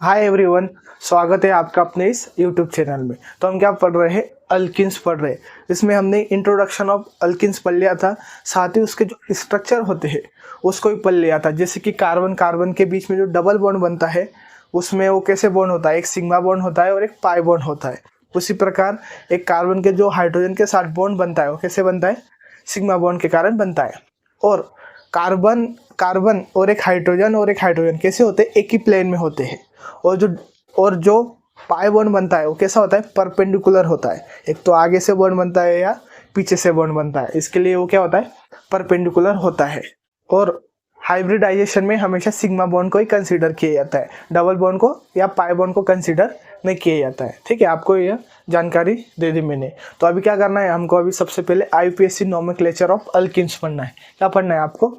Hi everyone, स्वागत है आपका अपने इस यूट्यूब चैनल में। तो हम क्या पढ़ रहे हैं? अल्किन्स पढ़ रहे हैं। इसमें हमने इंट्रोडक्शन ऑफ अल्किन्स पढ़ लिया था, साथ ही उसके जो स्ट्रक्चर होते हैं उसको भी पढ़ लिया था। जैसे कि कार्बन कार्बन के बीच में जो डबल बॉन्ड बनता है उसमें वो कैसे बॉन्ड होता है, एक सिग्मा बॉन्ड होता है और एक पाई बॉन्ड होता है। उसी प्रकार एक कार्बन के जो हाइड्रोजन के साथ बॉन्ड बनता है वो कैसे बनता है? सिग्मा बॉन्ड के कारण बनता है। और कार्बन कार्बन और एक हाइड्रोजन कैसे होते हैं? एक ही प्लेन में होते हैं। और जो पाई बॉन्ड बनता है वो कैसा होता है? परपेंडिकुलर होता है। एक तो आगे से बॉन्ड बनता है या पीछे से बॉन्ड बनता है, इसके लिए वो क्या होता है? परपेंडिकुलर होता है। और हाइब्रिडाइजेशन में हमेशा सिग्मा बॉन्ड को ही कंसीडर किया जाता है, डबल बॉन्ड को या पाई बॉन्ड को कंसीडर नहीं किया जाता है। ठीक है, आपको यह जानकारी दे दी मैंने। तो अभी क्या करना है हमको? अभी सबसे पहले IUPAC नोमेनक्लेचर ऑफ अल्किन्स पढ़ना है। क्या पढ़ना है आपको?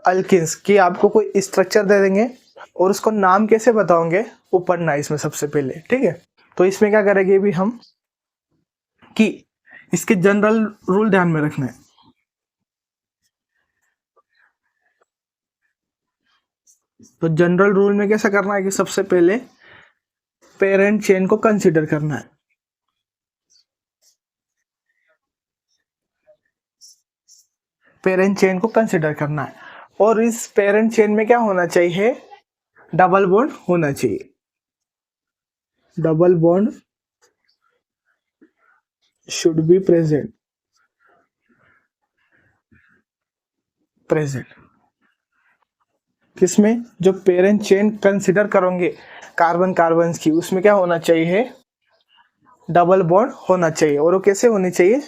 अल्किन्स की आपको कोई स्ट्रक्चर दे देंगे और उसको नाम कैसे बताओगे वो पढ़ना है इसमें सबसे पहले। ठीक है, तो इसमें क्या करेंगे अभी हम कि इसके जनरल रूल ध्यान में रखना है। तो जनरल रूल में कैसा करना है कि सबसे पहले पेरेंट चेन को कंसीडर करना है। पेरेंट चेन को कंसीडर करना है और इस पेरेंट चेन में क्या होना चाहिए? डबल बॉन्ड होना चाहिए। Double bond should be present किसमें? जो पेरेंट चेन कंसीडर करोगे कार्बन कार्बन की, उसमें क्या होना चाहिए? डबल बॉन्ड होना चाहिए। और वो कैसे होनी चाहिए?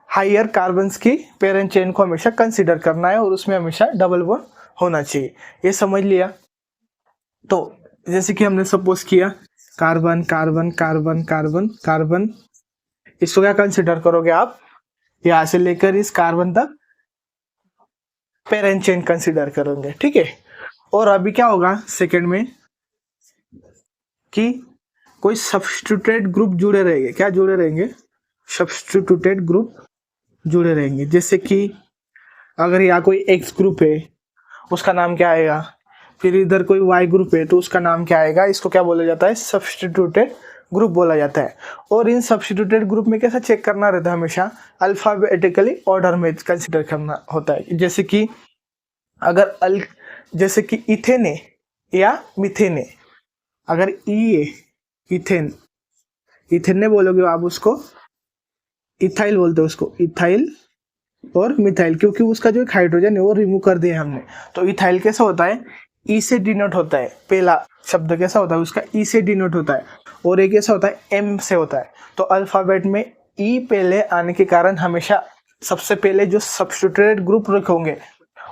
हायर कार्बन्स की पेरेंट चेन को हमेशा कंसीडर करना है और उसमें हमेशा डबल बॉन्ड होना चाहिए। ये समझ लिया। तो जैसे कि हमने सपोज किया carbon carbon carbon carbon carbon, इसको क्या कंसीडर करोगे आप? यहां से लेकर इस कार्बन तक पेरेंट चेन कंसीडर करोगे। ठीक है, और अभी क्या होगा सेकंड में कि कोई सब्स्टिट्यूटेड ग्रुप जुड़े रहेंगे। क्या जुड़े रहेंगे? सब्स्टिट्यूटेड ग्रुप जुड़े रहेंगे। जैसे कि अगर यहाँ कोई एक्स ग्रुप है उसका नाम क्या आएगा? फिर इधर कोई वाई ग्रुप है तो उसका नाम क्या आएगा? इसको क्या बोला जाता है? सब्स्टिट्यूटेड ग्रुप बोला जाता है। और इन सब्स्टिट्यूटेड ग्रुप में कैसा चेक करना रहता है? हमेशा अल्फाबेटिकली ऑर्डर में कंसिडर करना होता है। जैसे कि अगर जैसे कि इथेन है या मिथेन है, अगर ई है इथेन, इथेन ने बोलोगे आप उसको इथाइल बोलते हो, उसको इथाइल और मिथाइल, क्योंकि उसका जो एक हाइड्रोजन है वो रिमूव कर दिया हमने। तो इथाइल कैसा होता है? ई से डिनोट होता है। पहला शब्द कैसा होता है उसका? ई से डिनोट होता है। और एक कैसा होता है? एम से होता है। तो अल्फाबेट में ई पहले आने के कारण हमेशा सबसे पहले जो सब्स्टिट्यूटेड ग्रुप रखोगे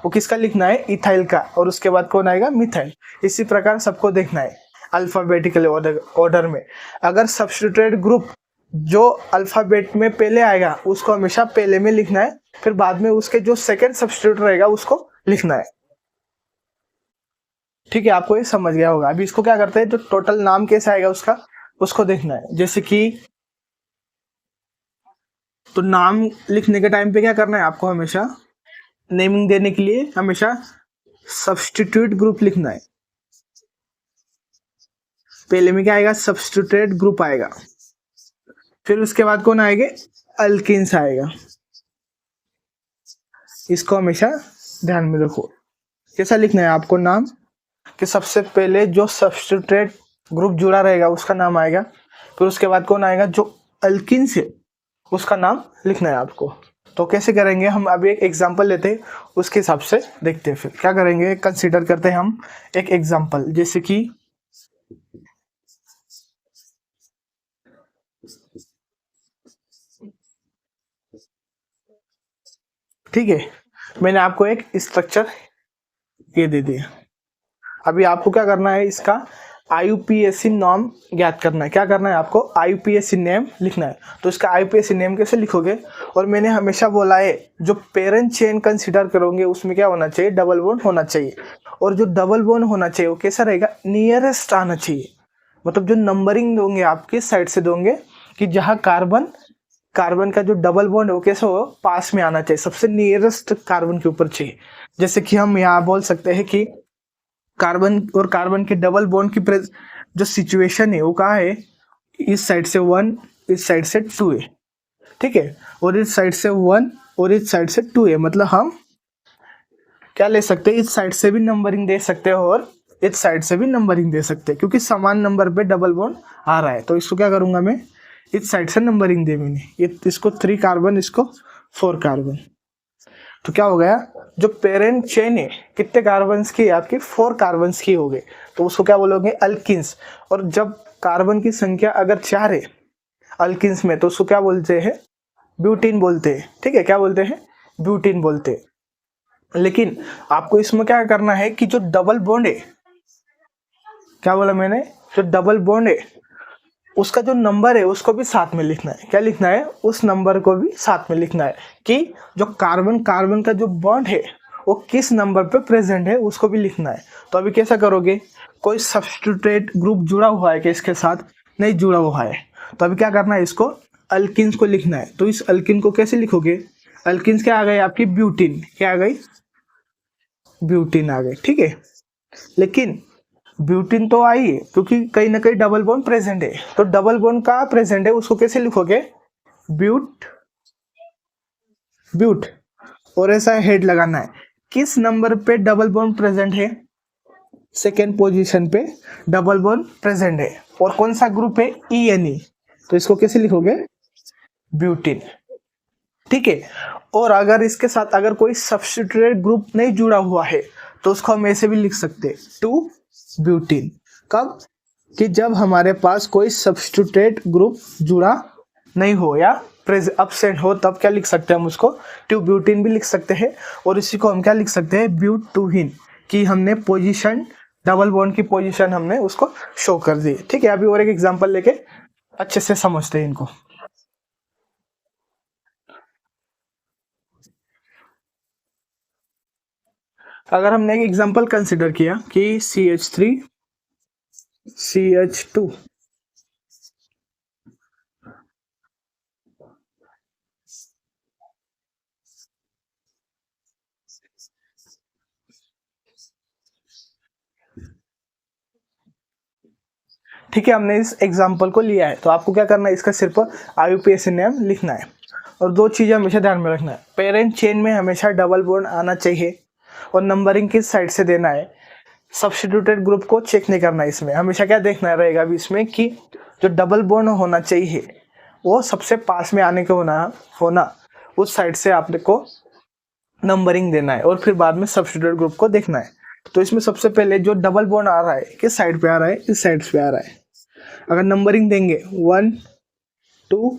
वो किसका लिखना है? इथाइल का। और उसके बाद कौन आएगा? मिथाइल। इसी प्रकार सबको देखना है अल्फाबेटिकल ऑर्डर में। अगर सब्स्टिट्यूटेड ग्रुप जो अल्फाबेट में पहले आएगा उसको हमेशा पहले में लिखना है, फिर बाद में उसके जो सेकंड सब्स्टिट्यूट रहेगा उसको लिखना है। ठीक है, आपको ये समझ गया होगा। अभी इसको क्या करते हैं, जो टोटल नाम कैसे आएगा उसका, उसको देखना है। जैसे कि तो नाम लिखने के टाइम पे क्या करना है आपको? हमेशा नेमिंग देने के लिए हमेशा सब्स्टिट्यूट ग्रुप लिखना है। पहले में क्या आएगा? सब्स्टिट्यूटेड ग्रुप आएगा। फिर उसके बाद कौन आएगा? अल्किन्स आएगा। इसको हमेशा ध्यान में रखो। कैसा लिखना है आपको नाम? कि सबसे पहले जो सब्स्टिट्यूटेड ग्रुप जुड़ा रहेगा उसका नाम आएगा, फिर उसके बाद कौन आएगा? जो अल्किन्स है उसका नाम लिखना है आपको। तो कैसे करेंगे हम? अभी एक एग्जांपल लेते हैं, उसके हिसाब से देखते हैं। फिर क्या करेंगे? कंसीडर करते हैं हम एक एग्जांपल। जैसे कि ठीक है, मैंने आपको एक स्ट्रक्चर ये दे दिया। अभी आपको क्या करना है? इसका IUPAC नाम ज्ञात करना है। क्या करना है आपको? IUPAC नेम लिखना है। तो इसका IUPAC नेम कैसे लिखोगे? और मैंने हमेशा बोला है जो पेरेंट चेन कंसीडर करोगे उसमें क्या होना चाहिए? डबल बॉन्ड होना चाहिए। और जो डबल बॉन्ड होना चाहिए वो कैसा रहेगा? नियरेस्ट आना चाहिए। मतलब जो नंबरिंग दोगे आप किस साइड से दोगे कि जहाँ कार्बन कार्बन का जो डबल बॉन्ड है वो कैसे हो? पास में आना चाहिए, सबसे नियरेस्ट कार्बन के ऊपर चाहिए। जैसे कि हम यहाँ बोल सकते हैं कि कार्बन और कार्बन के जो सिचुएशन है वो कहाँ है, इस साइड से 1, इस साइड से 2 है, ठीक है, और इस साइड से 1 और इस साइड से 2 है। मतलब हम क्या ले सकते हैं, इस साइड से भी नंबरिंग दे सकते हैं और इस साइड से भी नंबरिंग दे सकते हैं, क्योंकि समान नंबर पे डबल बॉन्ड आ रहा है। तो इसको क्या करूंगा मैं, इस साइड से नंबरिंग दे मैंने, ये इसको 3 कार्बन, इसको 4 कार्बन। तो क्या हो गया, जो पेरेंट चेन है कितने कार्बन्स की है आपकी, 4 कार्बन्स की हो गई। तो उसको क्या बोलोगे, अल्किन्स। और जब कार्बन की संख्या अगर 4 है अल्किन्स में, तो उसको क्या बोलते हैं, ब्यूटीन बोलते हैं, ठीक है, क्या बोलते हैं, ब्यूटीन बोलते हैं। लेकिन आपको इसमें क्या करना है कि जो डबल बॉन्ड है, क्या बोला मैंने, जो डबल बॉन्ड है उसका जो नंबर है उसको भी साथ में लिखना है। क्या लिखना है, उस नंबर को भी साथ में लिखना है कि जो कार्बन कार्बन का जो बॉन्ड है वो किस नंबर पे प्रेजेंट है उसको भी लिखना है। तो अभी कैसा करोगे, कोई सब्स्टिट्यूटेड ग्रुप जुड़ा हुआ है कि इसके साथ, नहीं जुड़ा हुआ है, तो अभी क्या करना है, इसको अल्किन्स को लिखना है। तो इस अल्किन को कैसे लिखोगे, अल्किन्स क्या आ गई आपकी, ब्यूटीन, क्या आ गई, ब्यूटीन आ गई, ठीक है। लेकिन ब्यूटीन तो आई है क्योंकि कहीं ना कहीं डबल बॉन्ड प्रेजेंट है। तो डबल बॉन्ड कहाँ प्रेजेंट है उसको कैसे लिखोगे, ब्यूट, ब्यूट, और ऐसा हेड लगाना है, किस नंबर पे डबल बॉन्ड प्रेजेंट है, सेकेंड पोजीशन पे डबल बॉन्ड प्रेजेंट है, और कौन सा ग्रुप है, ENE। तो इसको कैसे लिखोगे, ब्यूटीन, ठीक है। और अगर इसके साथ अगर कोई सब्स्टिट्यूटेड ग्रुप नहीं जुड़ा हुआ है तो उसको हम ऐसे भी लिख सकते हैं, 2 ब्यूटीन। कब, कि जब हमारे पास कोई सब्स्टिट्यूटेड ग्रुप जुड़ा नहीं हो या अब्सेंट हो, तब क्या लिख सकते हैं हम उसको, 2 ब्यूटीन भी लिख सकते हैं। और इसी को हम क्या लिख सकते हैं, ब्यूटूहीन, कि हमने पोजीशन, डबल बॉन्ड की पोजीशन हमने उसको शो कर दी, ठीक है। अभी और एक एग्जांपल लेके अच्छे से समझते हैं इनको। अगर हमने एक एग्जांपल कंसिडर किया कि CH3 CH2, ठीक है, हमने इस एग्जांपल को लिया है। तो आपको क्या करना है, इसका सिर्फ IUPAC नेम लिखना है। और दो चीज़ें हमेशा ध्यान में रखना है, पेरेंट चेन में हमेशा डबल बॉन्ड आना चाहिए, और नंबरिंग किस साइड से देना है, सब्स्टिट्यूटेड ग्रुप को चेक नहीं करना है। इसमें हमेशा क्या देखना रहेगा अभी इसमें कि जो डबल बॉन्ड होना चाहिए वो सबसे पास में आने के होना उस साइड से आपको नंबरिंग देना है, और फिर बाद में सब्स्टिट्यूटेड ग्रुप को देखना है। तो इसमें सबसे पहले जो डबल बॉन्ड आ रहा है किस साइड पे आ रहा है, इस साइड पे आ रहा है। अगर नंबरिंग देंगे 1 2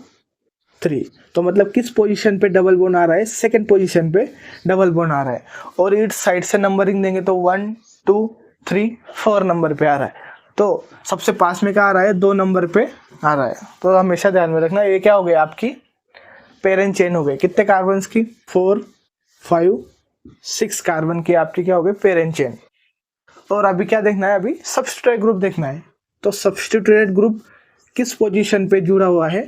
3, तो मतलब किस पोजीशन पे डबल बॉन्ड आ रहा है, सेकंड पोजीशन पे डबल बॉन्ड आ रहा है। और इस साइड से नंबरिंग देंगे तो 1 2 3 4 नंबर पे आ रहा है। तो सबसे पास में क्या आ रहा है, 2 नंबर पे आ रहा है। तो हमेशा ध्यान में रखना, ये क्या हो गया आपकी पेरेंट चेन हो गई, कितने कार्बन की, 4 5 6 कार्बन की आपकी क्या हो गई, पेरेंट चेन। और अभी क्या देखना है, अभी सब्स्टिट्यूटेड ग्रुप देखना है। तो सब्स्टिट्यूटेड ग्रुप किस पोजीशन पे जुड़ा हुआ है,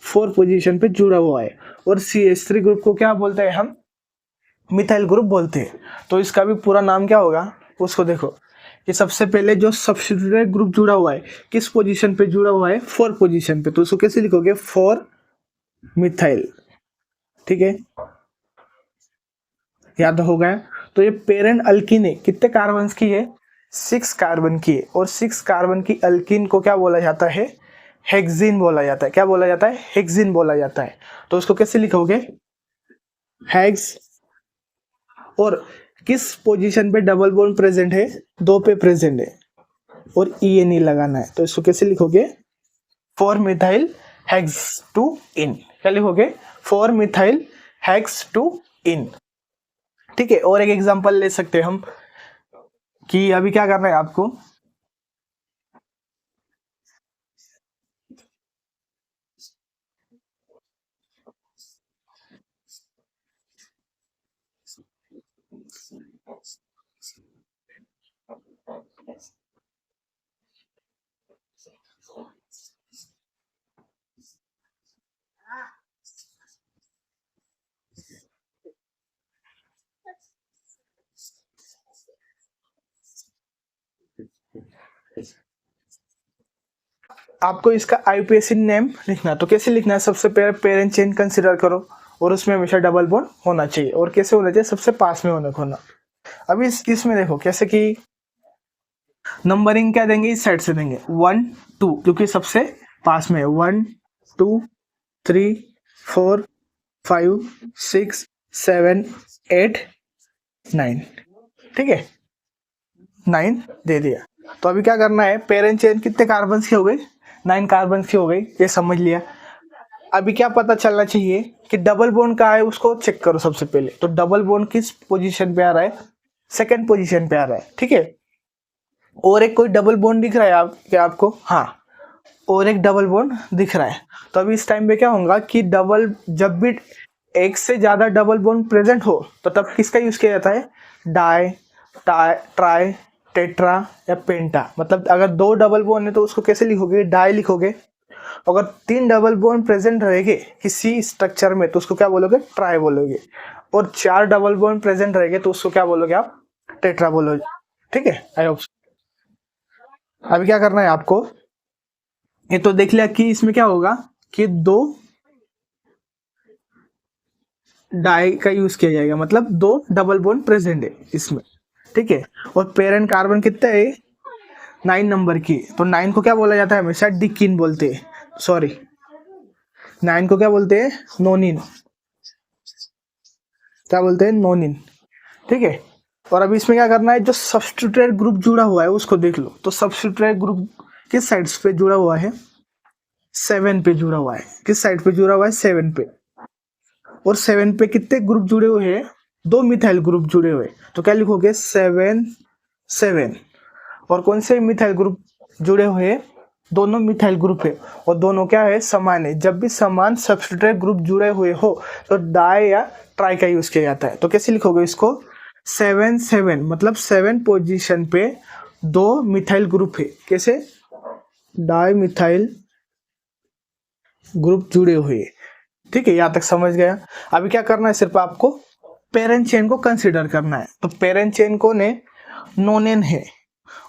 4 पोजीशन पे जुड़ा हुआ है। और CH3 ग्रुप को क्या बोलते हैं हम, मिथाइल ग्रुप बोलते हैं। तो इसका भी पूरा नाम क्या होगा उसको देखो, कि सबसे पहले जो सब्स्टिट्यूटेड ग्रुप जुड़ा हुआ है किस पोजीशन पे जुड़ा हुआ है, 4 पोजीशन पे। तो उसको कैसे लिखोगे, 4 मिथाइल, ठीक है, याद हो गया। तो ये पेरेंट अल्किन है, कितने कार्बन की है, 6 कार्बन की है। और 6 कार्बन की अल्किन को क्या बोला जाता है, हेक्सिन बोला जाता है। क्या बोला जाता है, हेक्सिन बोला जाता है। तो उसको कैसे लिखोगे, हेक्स। और किस पोजीशन पे डबल बॉन्ड प्रेजेंट है, 2 पे प्रेजेंट है, और ENE लगाना है। तो इसको कैसे लिखोगे, 4 मिथाइल हेक्स 2 इन। क्या लिखोगे, 4 मिथाइल हेक्स 2 इन, ठीक है। और एक एग्जांपल ले सकते हैं हम कि अभी क्या करना है आपको, आपको इसका आईयूपीएसी नेम लिखना है। तो कैसे लिखना है, सबसे पहले पेरेंट चेन कंसिडर करो और उसमें हमेशा डबल बॉन्ड होना चाहिए, और कैसे होना चाहिए, सबसे पास में होना। अभी इसमें देखो कैसे कि नंबरिंग क्या देंगे, इस साइड से देंगे 1 2, क्योंकि सबसे पास में है। 1 2 3 4 5 6 7 8 9, ठीक है, 9 दे दिया। तो अभी क्या करना है, पेरेंट चेन कितने कार्बन की हो गई, 9 कार्बन की हो गई, ये समझ लिया। अभी क्या पता चलना चाहिए कि डबल बॉन्ड कहाँ है, उसको चेक करो सबसे पहले। तो डबल बॉन्ड किस पोजीशन पे आ रहा है, सेकंड पोजीशन पे आ रहा है, ठीक है। और एक कोई डबल बॉन्ड दिख रहा है क्या आपको, हाँ, और एक डबल बॉन्ड दिख रहा है। तो अभी इस टाइम पे क्या होगा कि जब भी एक से ज्यादा डबल बॉन्ड प्रेजेंट हो तो तब किसका यूज किया जाता है, डाई, ट्राई, टेट्रा या पेंटा। मतलब अगर 2 डबल बॉन्ड है तो उसको कैसे लिखोगे, डाई लिखोगे। अगर 3 डबल बॉन्ड प्रेजेंट रहेंगे किसी स्ट्रक्चर में तो उसको क्या बोलोगे, ट्राई बोलोगे। और 4 डबल बॉन्ड प्रेजेंट रहेंगे तो उसको क्या बोलोगे आप, टेट्रा बोलोगे, ठीक है। I hope. अभी क्या करना है आपको, ये तो देख लिया कि इसमें क्या होगा कि 2 डाई का यूज किया जाएगा, मतलब 2 डबल बॉन्ड प्रेजेंट है इसमें, ठीक है। और पेरेंट कार्बन कितना है, 9 नंबर की। तो 9 को क्या बोला जाता है, हमेशा डिकिन बोलते हैं, सॉरी 9 को क्या बोलते हैं, नोनिन, क्या बोलते हैं, नोनिन, ठीक है। और अभी इसमें क्या करना है, जो सब्स्टिट्यूटेड ग्रुप जुड़ा हुआ है उसको देख लो। तो सब्स्टिट्यूटेड ग्रुप किस साइड पे जुड़ा हुआ है, 7 पे जुड़ा हुआ है। किस साइड पे जुड़ा हुआ है, 7 पे। और 7 पे कितने ग्रुप जुड़े हुए हैं, 2 मिथाइल ग्रुप जुड़े हुए। तो क्या लिखोगे, 7 7। और कौन से मिथाइल ग्रुप जुड़े हुए हैं, दोनों मिथाइल ग्रुप है, और दोनों क्या है, समान है। जब भी समान सब्स्टिट्यूटेड ग्रुप जुड़े हुए हो तो डाई या ट्राई का यूज किया जाता है। तो कैसे लिखोगे इसको, 7 7, मतलब 7 पोजीशन पे 2 मिथाइल ग्रुप है, कैसे, डाई मिथाइल ग्रुप जुड़े हुए, ठीक है। यहां तक समझ गया। अभी क्या करना है, सिर्फ आपको पेरेंट चेन को कंसीडर करना है। तो पेरेंट चेन कौन है, नोनेन है।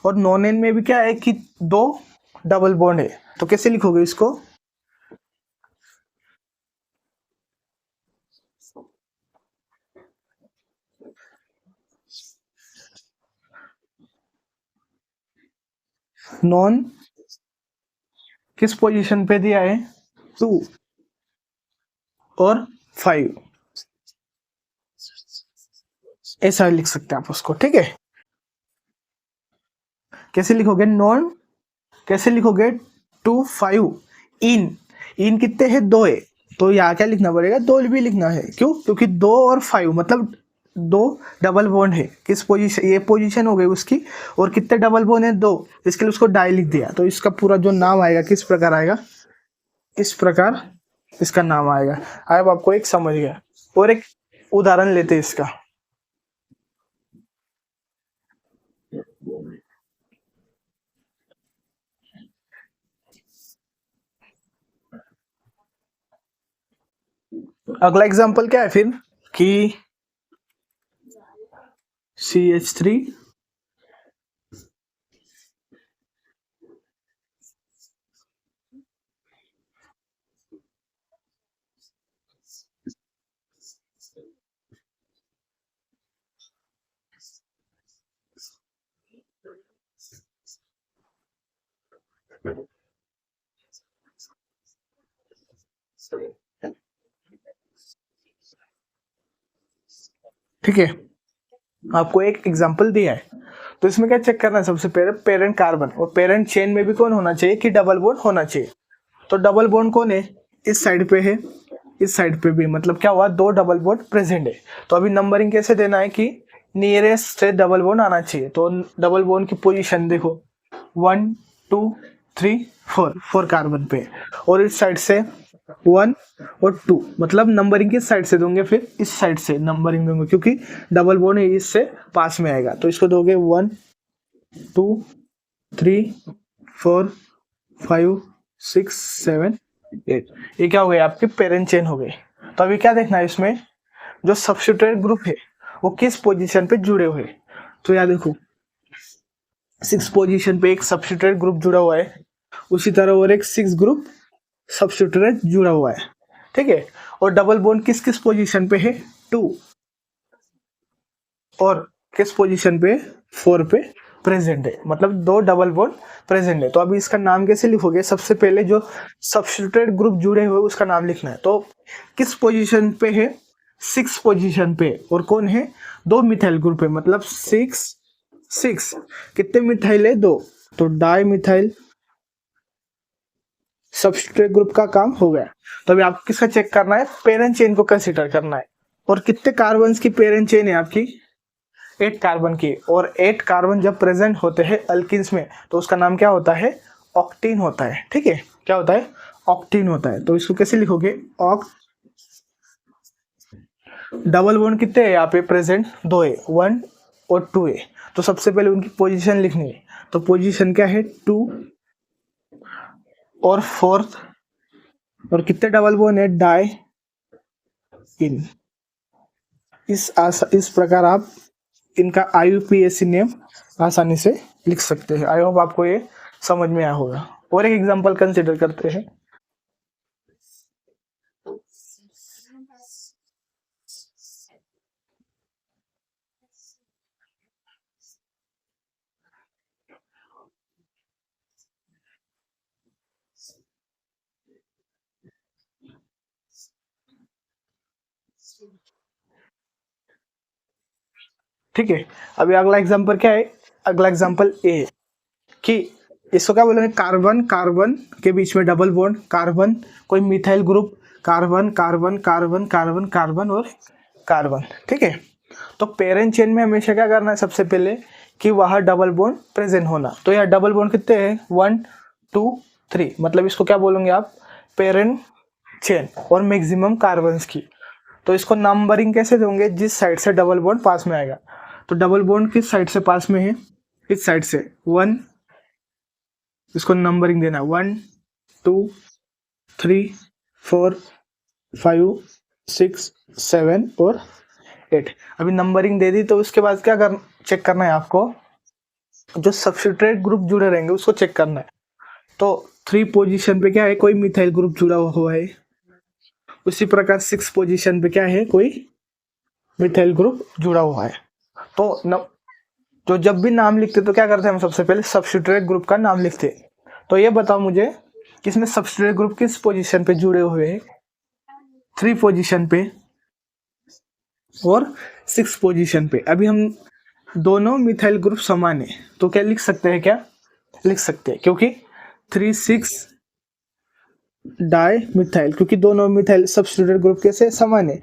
और नोनेन में भी क्या है कि 2 डबल बॉन्ड है। तो कैसे लिखोगे इसको, नॉन किस पोजीशन पे दिया है, 2 और 5, ऐसा लिख सकते हैं आप उसको, ठीक है। कैसे लिखोगे, नॉन कैसे लिखोगे, 2 5 इन कितने हैं, 2 है। तो यहाँ क्या लिखना पड़ेगा, 2 भी लिखना है, क्यों, क्योंकि 2 और 5 मतलब 2 डबल बॉन्ड है। किस पोजीशन, ये पोजीशन हो गई उसकी, और कितने डबल बॉन्ड है, 2, इसके लिए उसको डाई लिख दिया। तो इसका पूरा जो नाम आएगा किस प्रकार आएगा, इस प्रकार इसका नाम आएगा। अब आपको एक समझ गया। और एक उदाहरण लेते हैं इसका। अगला एग्जांपल क्या है फिर, कि CH3 ठीक है, आपको एक एग्जांपल दिया है। तो इसमें क्या चेक करना है, सबसे पहले पेरेंट कार्बन, और पेरेंट चेन में भी कौन होना चाहिए, कि डबल बॉन्ड होना चाहिए। तो डबल बॉन्ड कौन है, इस साइड पे है, इस साइड पे भी, मतलब क्या हुआ, 2 डबल बॉन्ड प्रेजेंट है। तो अभी नंबरिंग कैसे देना है कि नियरेस्ट से डबल बॉन्ड आना चाहिए। तो डबल बॉन्ड की पोजीशन देखो, 1 2 3 4 कार्बन पे, और इस साइड से 1 और 2, मतलब नंबरिंग किस साइड से दोगे, फिर इस साइड से नंबरिंग दोगे, क्योंकि डबल बॉन्ड है, इससे पास में आएगा। तो इसको दोगे 1 2 3 4 5 6 7 8, ये क्या हो गए, आपके पेरेंट चेन हो गए। तो अभी क्या देखना है इसमें, जो सब्स्टिट्यूटेड ग्रुप है वो किस पोजीशन पे जुड़े हुए। तो याद देखो, 6 पोजीशन पे एक सब्स्टिट्यूटेड ग्रुप जुड़ा हुआ है, उसी तरह और एक 6 ग्रुप सब्स्टिट्यूटेड जुड़ा हुआ है, ठीक है। और डबल बॉन्ड किस किस पोजीशन पे है, 2, और किस पोजीशन पे, 4 पे प्रेजेंट है, मतलब 2 डबल बॉन्ड प्रेजेंट है। तो अभी इसका नाम कैसे लिखोगे, सबसे पहले जो सब्स्टिट्यूटेड ग्रुप जुड़े हुए उसका नाम लिखना है। तो किस पोजीशन पे है, 6 पोजीशन पे, और कौन है, 2 मिथाइल ग्रुप है, मतलब 6 कितने मिथाइल है, 2, तो डाई मिथाइल सब्स्टिट्यूटेड ग्रुप का काम हो गया। तो अभी आपको किसका चेक करना है, पेरेंट चेन को कंसीडर करना है। और कितने कार्बन की पेरेंट चेन है आपकी, 8 कार्बन की। और 8 कार्बन जब प्रेजेंट होते हैं अल्किन्स में तो उसका नाम क्या होता है, ऑक्टीन होता है, ठीक है। क्या होता है, ऑक्टीन होता है। तो इसको कैसे लिखोगे, ऑक्ट। डबल बॉन्ड कितने हैं यहाँ पे प्रेजेंट, 2 है, 1 और 2 है। तो सबसे पहले उनकी पोजीशन लिखनी है। तो पोजीशन क्या है, 2 और 4, और कितने डबल बॉन्ड है, डाई इन। इस प्रकार आप इनका IUPAC नेम आसानी से लिख सकते हैं। आई होप आपको ये समझ में आया होगा। और एक एग्जांपल कंसीडर करते हैं। ठीक है, अभी अगला एग्जांपल क्या है, अगला एग्जांपल ए है कि इसको क्या बोलेंगे, कार्बन कार्बन के बीच में डबल बॉन्ड, कार्बन कोई methyl group, carbon carbon carbon carbon carbon और कार्बन, ठीक है। तो पेरेंट चेन में हमेशा क्या करना है, सबसे पहले कि वहाँ डबल बॉन्ड प्रेजेंट होना। तो यहाँ डबल बॉन्ड कितने हैं, 1 2 3, मतलब इसको क्या बोलेंगे आप, पेरेंट चेन और मैक्सिमम कार्बन्स की। तो इसको नंबरिंग कैसे दोगे, जिस साइड से डबल बॉन्ड पास में आएगा। तो डबल बॉन्ड किस साइड से पास में है, इस साइड से 1, इसको नंबरिंग देना 1 2 3 4 5 6 7 और 8। अभी नंबरिंग दे दी, तो उसके बाद क्या कर चेक करना है आपको, जो सब्स्टिट्यूटेड ग्रुप जुड़े रहेंगे उसको चेक करना है। तो 3 पोजीशन पे क्या है, कोई मिथाइल ग्रुप जुड़ा हुआ है। उसी प्रकार 6 पोजीशन पे क्या है, कोई मिथाइल ग्रुप जुड़ा हुआ है। तो जो जब भी नाम लिखते तो क्या करते हैं हम, सबसे पहले सब्स्टिट्यूटेड ग्रुप का नाम लिखते हैं। तो ये बताओ मुझे कि इसमें सब्स्टिट्यूटेड ग्रुप किस पोजीशन पे जुड़े हुए हैं, 3 पोजीशन पे और 6 पोजीशन पे। अभी हम दोनों मिथाइल ग्रुप समान है, तो क्या लिख सकते हैं, क्या लिख सकते हैं, क्योंकि 3 6 डाई मिथाइल, क्योंकि दोनों मिथाइल सब्स्टिट्यूटेड ग्रुप कैसे समान है,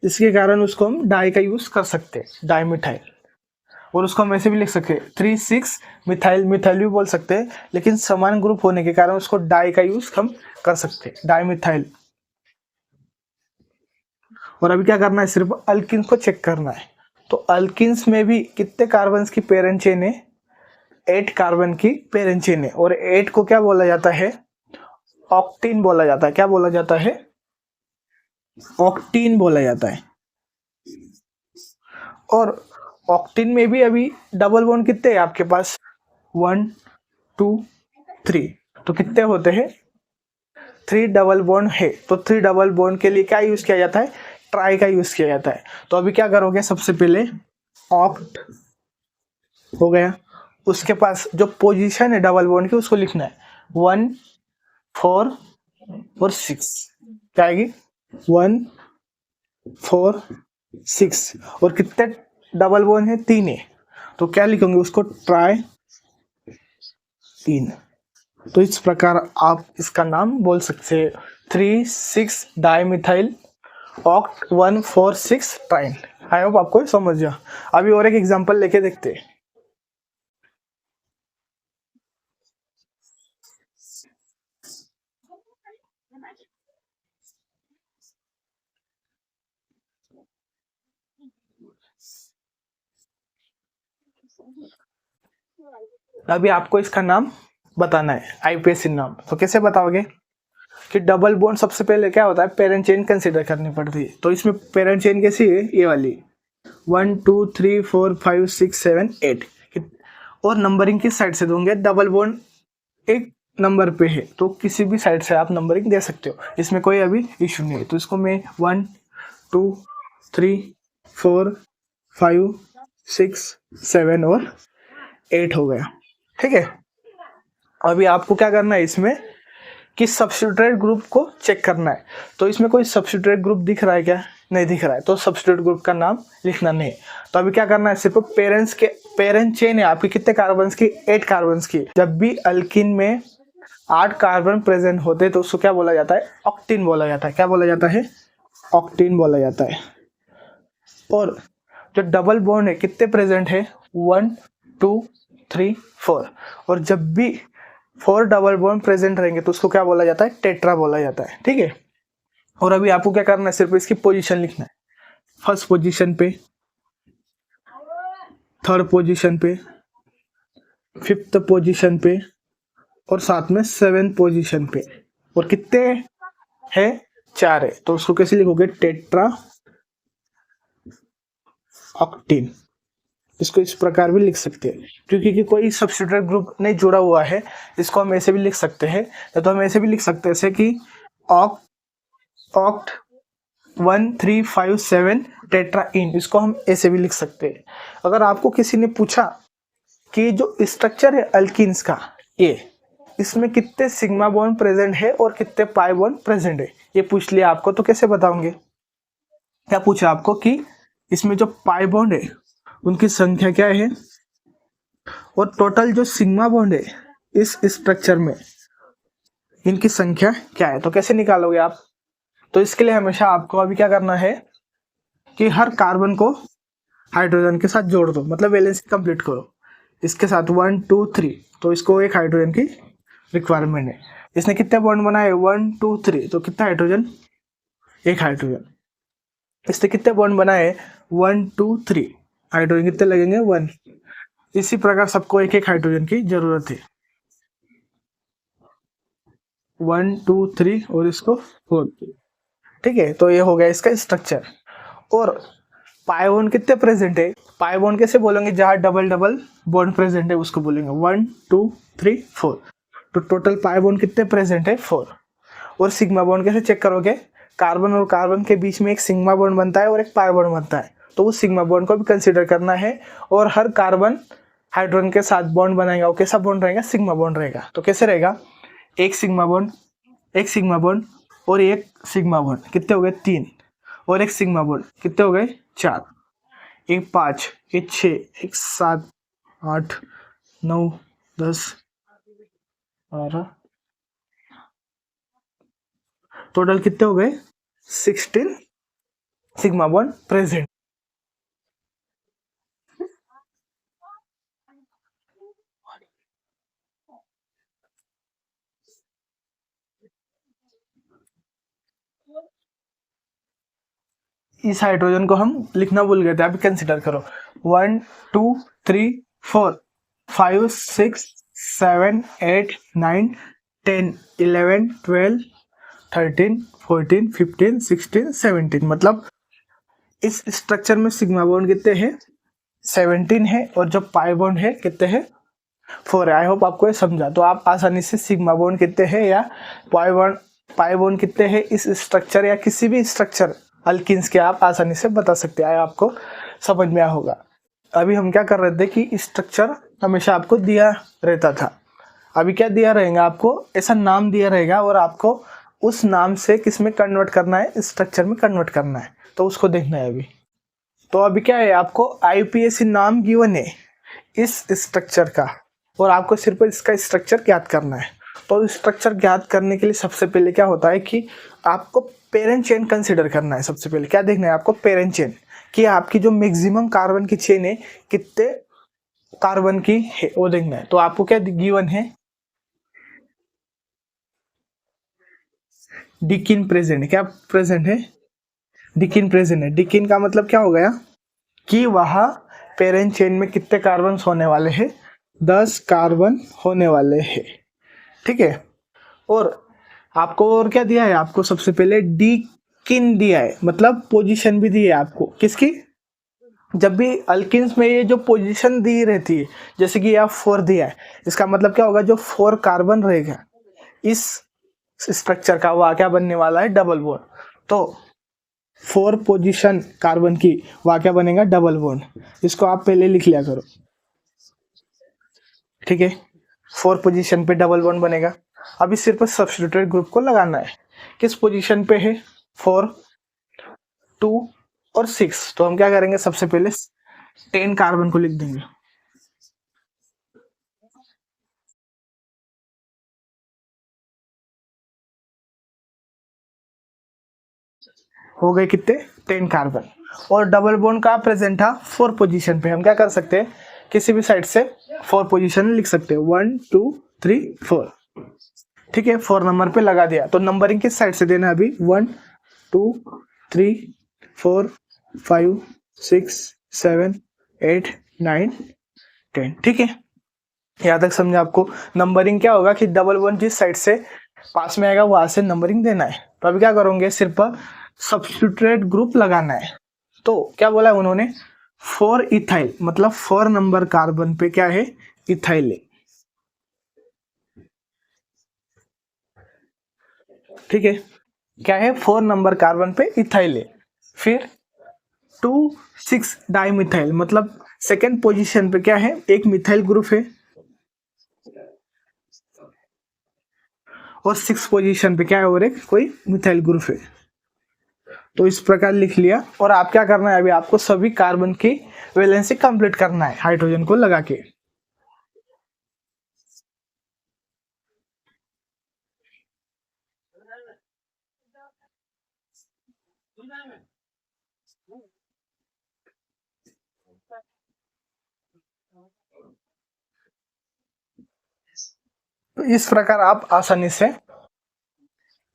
इसके कारण उसको हम डाई का यूज कर सकते हैं, डाई मिथाइल। और उसको हम ऐसे भी लिख सकते हैं 3 6 मिथाइल, मिथाइल भी बोल सकते हैं, लेकिन समान ग्रुप होने के कारण उसको डाई का यूज हम कर सकते हैं, डाई मिथाइल। और अभी क्या करना है, सिर्फ अल्किन्स को चेक करना है। तो अल्किन्स में भी कितने कार्बन की पेरेंट चेन है, 8 कार्बन की पेरेंट चेन है। और 8 को क्या बोला जाता है, ऑक्टीन बोला जाता है। क्या बोला जाता है, ऑक्टीन बोला जाता है। और ऑक्टीन में भी अभी डबल बॉन्ड कितने हैं आपके पास, 1 2 3, तो कितने होते हैं, 3 डबल बॉन्ड है। तो 3 डबल बॉन्ड के लिए क्या यूज किया जाता है, ट्राई का यूज किया जाता है। तो अभी क्या करोगे, सबसे पहले ऑक्ट हो गया, उसके पास जो पोजीशन है डबल बॉन्ड की उसको लिखना है 1 4 और 6, क्या आएगी 1 4 6। और कितने डबल बॉन्ड है, 3 है, तो क्या लिखेंगे उसको, ट्राई 3। तो इस प्रकार आप इसका नाम बोल सकते हैं, 3 6 dimethyl oct 1 4 6 triyne. I hope आपको समझ गया। अभी और एक एग्जांपल लेके देखते हैं। अभी आपको इसका नाम बताना है, IUPAC नाम। तो कैसे बताओगे कि डबल बॉन्ड सबसे पहले क्या होता है, पेरेंट चेन कंसीडर करनी पड़ती है। तो इसमें पेरेंट चेन कैसी है, ये वाली 1 2 3 4 5 6 7 8। और नंबरिंग किस साइड से दोगे, डबल बॉन्ड एक नंबर पे है तो किसी भी साइड से आप नंबरिंग दे सकते हो, इसमें कोई अभी इशू नहीं है। तो इसको मैं 1 2 3 4 5 6 7 और 8 हो गया। ठीक है, अभी आपको क्या करना है इसमें कि सब्स्टिट्यूटेड ग्रुप को चेक करना है। तो इसमें कोई सब्स्टिट्यूटेड ग्रुप दिख रहा है क्या? नहीं दिख रहा है, तो सब्स्टिट्यूटेड ग्रुप का नाम लिखना नहीं है। तो अभी क्या करना है, सिर्फ पेरेंट चेन है आपकी कितने कार्बन की? 8 कार्बन की। जब भी अल्किन में 8 कार्बन प्रेजेंट होते हैं तो उसको क्या बोला जाता है? ऑक्टीन बोला जाता है। क्या बोला जाता है? ऑक्टीन बोला जाता है। और जो डबल बॉन्ड है कितने प्रेजेंट है? 1 2 3 4। और जब भी 4 डबल बॉन्ड प्रेजेंट रहेंगे तो उसको क्या बोला जाता है? टेट्रा बोला जाता है। ठीक है, और अभी आपको क्या करना है, सिर्फ इसकी पोजीशन लिखना है। फर्स्ट पोजीशन पे, थर्ड पोजीशन पे, फिफ्थ पोजीशन पे और साथ में 7th पोजीशन पे। और कितने है? 4 है। तो उसको कैसे लिखोगे? Tetra octane. इसको इस प्रकार भी लिख सकते हैं, क्योंकि कि कोई सब्स्टिट्यूटेड ग्रुप नहीं जुड़ा हुआ है, इसको हम ऐसे भी लिख सकते हैं। तो हम ऐसे भी लिख सकते हैं जैसे कि ऑक्ट 1 3 5 7 टेट्रा इन, इसको हम ऐसे भी लिख सकते हैं। अगर आपको किसी ने पूछा कि जो स्ट्रक्चर है अल्किन्स का, ये इसमें कितने सिग्मा बॉन्ड प्रेजेंट है और कितने पाई बॉन्ड प्रेजेंट है, ये पूछ लिया आपको, तो कैसे बताओगे? क्या पूछा आपको कि इसमें जो पाई बॉन्ड है उनकी संख्या क्या है और टोटल जो सिग्मा बॉन्ड है इस स्ट्रक्चर में इनकी संख्या क्या है, तो कैसे निकालोगे आप? तो इसके लिए हमेशा आपको अभी क्या करना है कि हर कार्बन को हाइड्रोजन के साथ जोड़ दो, मतलब वैलेंसी कंप्लीट करो इसके साथ 1 2 3। तो इसको एक हाइड्रोजन की रिक्वायरमेंट है। इसने कितने बॉन्ड बनाए? 1 2 3। तो कितना हाइड्रोजन? एक हाइड्रोजन। इसने कितने बॉन्ड बनाए? 1 2 3। हाइड्रोजन कितने लगेंगे? 1। इसी प्रकार सबको एक एक हाइड्रोजन की जरूरत है। 1 2 3 और इसको 4। ठीक है, तो ये हो गया इसका स्ट्रक्चर। और पाई बॉन्ड कितने प्रेजेंट है? पाई बॉन्ड कैसे बोलेंगे? जहाँ डबल डबल बॉन्ड प्रेजेंट है उसको बोलेंगे 1 2 3 4। तो टोटल पाई बॉन्ड कितने प्रेजेंट है? 4। और सिग्मा बॉन्ड कैसे चेक करोगे? कार्बन और कार्बन के बीच में एक सिग्मा बॉन्ड बनता है और एक पाई बॉन्ड बनता है, तो उस सिग्मा बॉन्ड को भी कंसीडर करना है। और हर कार्बन हाइड्रोजन के साथ बॉन्ड बनाएगा, वो कैसा बॉन्ड रहेगा? सिग्मा बॉन्ड रहेगा। तो कैसे रहेगा? एक सिग्मा बॉन्ड, एक सिग्मा बॉन्ड और एक सिग्मा बॉन्ड, कितने हो गए? 3। और एक सिग्मा बॉन्ड, कितने हो गए? 4। एक 5, एक 6, एक 7 8 9 10 12, टोटल कितने हो गए? 16 सिग्मा बॉन्ड प्रेजेंट। इस हाइड्रोजन को हम लिखना भूल गए थे, अभी कंसिडर करो। 1 2 3 4 5 6 7 8 9 10 11 12 13 14 15 16 17। मतलब इस स्ट्रक्चर में सिग्मा बॉन्ड कितने हैं? 17 है। और जो पाई बॉन्ड है कितने हैं? 4 है। आई होप आपको ये समझा। तो आप आसानी से सिग्मा बॉन्ड कितने हैं या पाई बॉन्ड कितने हैं इस स्ट्रक्चर या किसी भी स्ट्रक्चर अल्किन्स के आप आसानी से बता सकते हैं। आपको समझ में आया होगा। अभी हम क्या कर रहे थे कि स्ट्रक्चर हमेशा आपको दिया रहता था, अभी क्या दिया रहेगा? आपको ऐसा नाम दिया रहेगा और आपको उस नाम से किस में कन्वर्ट करना है? स्ट्रक्चर में कन्वर्ट करना है, तो उसको देखना है अभी। तो अभी क्या है, आपको IUPAC नाम गिवन है इस स्ट्रक्चर का और आपको सिर्फ इसका स्ट्रक्चर ज्ञात करना है। तो स्ट्रक्चर ज्ञात करने के लिए सबसे पहले क्या होता है कि आपको पेरेंट चेन कंसीडर करना है। सबसे पहले क्या देखना है आपको? पेरेंट चेन, कि आपकी जो मैक्सिमम कार्बन की चेन है कितने कार्बन की है वो देखना है। तो आपको क्या गिवन है? डिकिन प्रेजेंट है। क्या प्रेजेंट है? डिकिन प्रेजेंट है। डिकिन का मतलब क्या हो गया कि वहाँ पेरेंट चेन में कितने कार्बन होने वाले हैं? 10 कार्बन होने वाले हैं। ठीक है, और आपको और क्या दिया है? आपको सबसे पहले डिकिन दिया है, मतलब पोजीशन भी दी है आपको। किसकी? जब भी अल्किन्स में ये जो पोजीशन दी रहती है, जैसे कि यहाँ 4 दिया है, इसका मतलब क्या होगा? जो 4 कार्बन रहेगा इस स्ट्रक्चर का वह क्या बनने वाला है, डबल बॉन्ड। तो 4 पोजीशन कार्बन की वह क्या बनेगा, डबल बॉन्ड। इसको आप पहले लिख लिया करो, ठीक है। 4 पोजीशन पे डबल बॉन्ड बनेगा। अभी सिर्फ सब्स्टिट्यूटेड ग्रुप को लगाना है। किस पोजीशन पे है, 4, 2 और 6। तो हम क्या करेंगे, सबसे पहले 10 कार्बन को लिख देंगे। हो गए कितने, 10 कार्बन। और डबल बॉन्ड का प्रेजेंट था 4 पोजीशन पे। हम क्या कर सकते हैं, किसी भी साइड से 4 पोजीशन लिख सकते हैं, 1 2 3 4, ठीक है। 4 नंबर पे लगा दिया। तो नंबरिंग किस साइड से देना है अभी, 1 2 3 4 5 6 7 8 9 10, ठीक है। यहाँ तक समझे आपको। नंबरिंग क्या होगा कि डबल बॉन्ड जिस साइड से पास में आएगा वहां से नंबरिंग देना है। तो अभी क्या करोगे, सिर्फ सब्स्टिट्यूटेड ग्रुप लगाना है। तो क्या बोला है उन्होंने, 4 इथाइल, मतलब 4 नंबर कार्बन पे क्या है, इथाइल है, ठीक है। क्या है, 4 नंबर कार्बन पे इथाइल है। फिर 2 6 डाइमिथाइल, मतलब सेकेंड पोजीशन पे क्या है, एक मिथाइल ग्रुप है। और 6 पोजीशन पे क्या है, और एक कोई मिथाइल ग्रुप है। तो इस प्रकार लिख लिया। और आप क्या करना है, अभी आपको सभी कार्बन की वैलेंसी कंप्लीट करना है हाइड्रोजन को लगा के। तो इस प्रकार आप आसानी से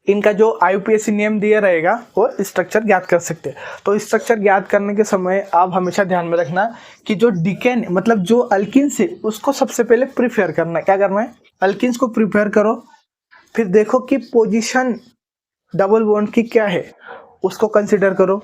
इनका जो आईयूपीएसी नियम दिया रहेगा वो स्ट्रक्चर ज्ञात कर सकते हैं। तो स्ट्रक्चर ज्ञात करने के समय आप हमेशा ध्यान में रखना कि जो डिकेन, मतलब जो अल्किन्स है उसको सबसे पहले प्रिपेयर करना है। क्या करना है, अल्किन्स को प्रिपेयर करो। फिर देखो कि पोजीशन डबल बॉन्ड की क्या है, उसको कंसिडर करो।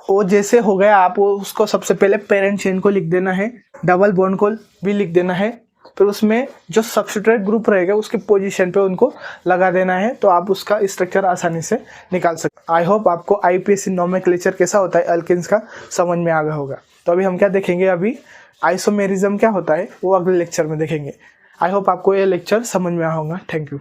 वो जैसे हो गया, आप उसको सबसे पहले पेरेंट चेन को लिख देना है, डबल बॉन्ड को भी लिख देना है। फिर उसमें जो सब्स्टिट्यूटेड ग्रुप रहेगा उसके पोजीशन पे उनको लगा देना है। तो आप उसका स्ट्रक्चर आसानी से निकाल सकते। आई होप आपको आईपीएसी नोमेनक्लेचर कैसा होता है अल्किन्स का समझ में आ गया होगा। तो अभी हम क्या देखेंगे, अभी आइसोमेरिज्म क्या होता है वो अगले लेक्चर में देखेंगे। आई होप आपको ये लेक्चर समझ में आया होगा। Thank you.